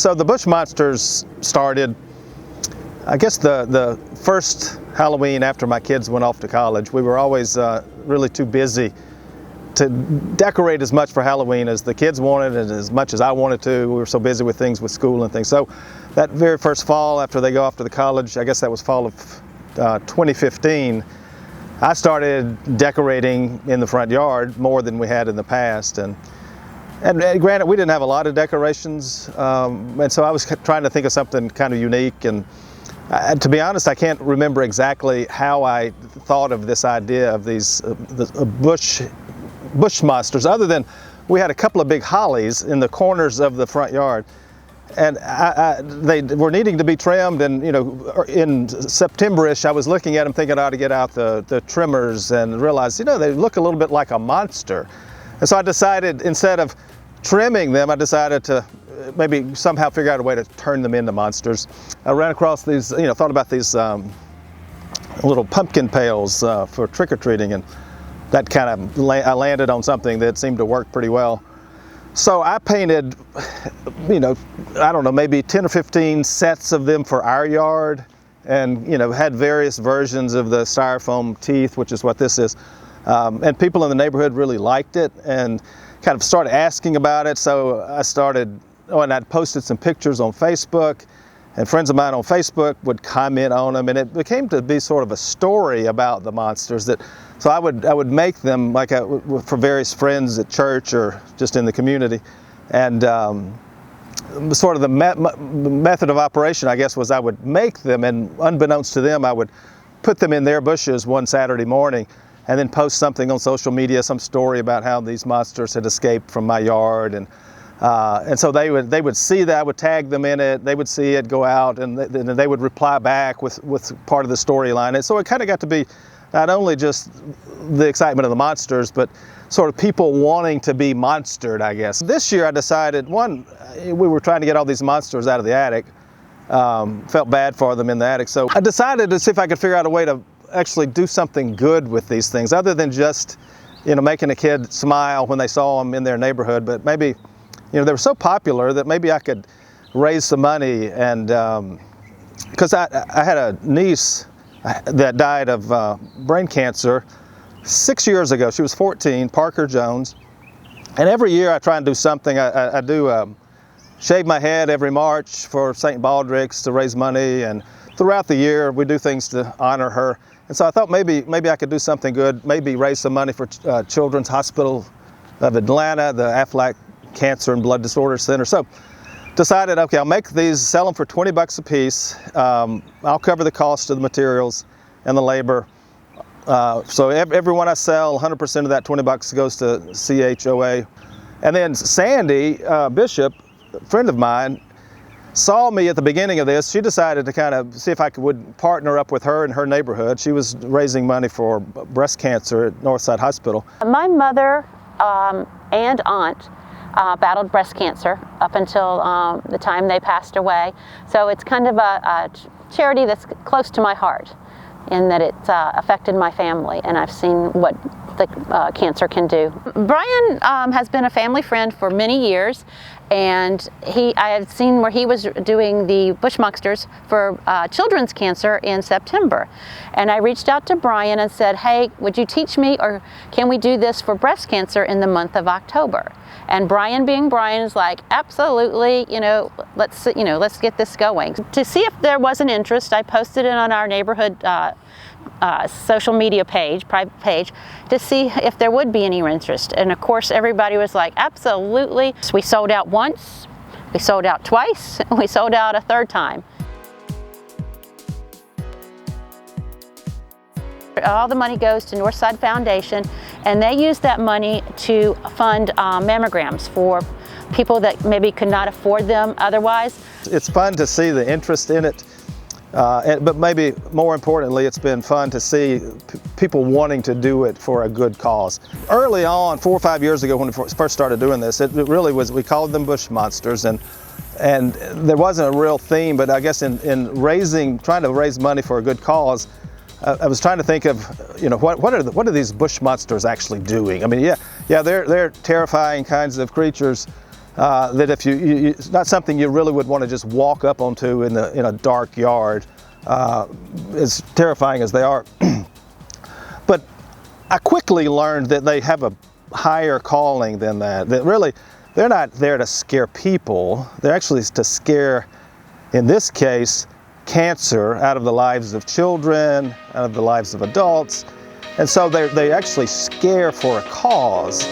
So the Bush Monsters started, I guess, the first Halloween after my kids went off to college. We were always really too busy to decorate as much for Halloween as the kids wanted and as much as I wanted to. We were so busy with things with school and things. So that very first fall after they go off to the college, I guess that was fall of 2015, I started decorating in the front yard more than we had in the past. And granted, we didn't have a lot of decorations, and so I was trying to think of something kind of unique. And to be honest, I can't remember exactly how I thought of this idea of these bush monsters, other than we had a couple of big hollies in the corners of the front yard, and they were needing to be trimmed. And in September-ish, I was looking at them thinking I ought to get out the trimmers, and realized they look a little bit like a monster. And so I decided, instead of trimming them, I decided to maybe somehow figure out a way to turn them into monsters. I ran across these, thought about these little pumpkin pails for trick-or-treating, and that kind of, I landed on something that seemed to work pretty well. So I painted, I don't know, maybe 10 or 15 sets of them for our yard, and had various versions of the styrofoam teeth, which is what this is. And people in the neighborhood really liked it and kind of started asking about it. So I started, and I'd posted some pictures on Facebook, and friends of mine on Facebook would comment on them, and it became to be sort of a story about the monsters. So I would make them like for various friends at church or just in the community. And sort of the method of operation, I guess, was I would make them, and unbeknownst to them, I would put them in their bushes one Saturday morning, and then post something on social media, some story about how these monsters had escaped from my yard. And so they would see that, I would tag them in it, they would see it, go out, and they would reply back with part of the storyline. And so it kind of got to be not only just the excitement of the monsters, but sort of people wanting to be monstered, I guess. This year I decided, one, we were trying to get all these monsters out of the attic, felt bad for them in the attic, so I decided to see if I could figure out a way to actually do something good with these things, other than just making a kid smile when they saw them in their neighborhood. But maybe they were so popular that maybe I could raise some money. And because I had a niece that died of brain cancer 6 years ago. She was 14, Parker Jones. And every year I try and do something. I do shave my head every March for St. Baldrick's to raise money, and throughout the year we do things to honor her. And so I thought maybe I could do something good, maybe raise some money for Children's Hospital of Atlanta, the Aflac Cancer and Blood Disorder Center. So decided, okay, I'll make these, sell them for 20 bucks a piece. I'll cover the cost of the materials and the labor. So every one I sell, 100% of that 20 bucks goes to CHOA. And then Sandy Bishop, a friend of mine, saw me at the beginning of this. She decided to kind of see if I would partner up with her in her neighborhood. She was raising money for breast cancer at Northside Hospital. My mother and aunt battled breast cancer up until the time they passed away. So it's kind of a charity that's close to my heart, in that it's affected my family, and I've seen what the cancer can do. Brian has been a family friend for many years, and I had seen where he was doing the Bush Monsters for children's cancer in September. And I reached out to Brian and said, hey, would you teach me, or can we do this for breast cancer in the month of October? And Brian, being Brian, is like, absolutely, let's get this going. To see if there was an interest, I posted it on our neighborhood social media page, private page, to see if there would be any interest. And of course, everybody was like, absolutely. So we sold out once, we sold out twice, and we sold out a third time. All the money goes to Northside Foundation, and they use that money to fund mammograms for people that maybe could not afford them otherwise. It's fun to see the interest in it, but maybe more importantly, it's been fun to see people wanting to do it for a good cause. Early on, 4 or 5 years ago when we first started doing this, it really was, we called them Bush Monsters, and there wasn't a real theme, but I guess in trying to raise money for a good cause, I was trying to think of, what are these Bush Monsters actually doing? I mean, yeah, they're terrifying kinds of creatures, that if it's not something you really would want to just walk up onto in a dark yard, as terrifying as they are. But I quickly learned that they have a higher calling than that. That really, they're not there to scare people. They're actually to scare, in this case, cancer out of the lives of children, out of the lives of adults. And so they actually scare for a cause.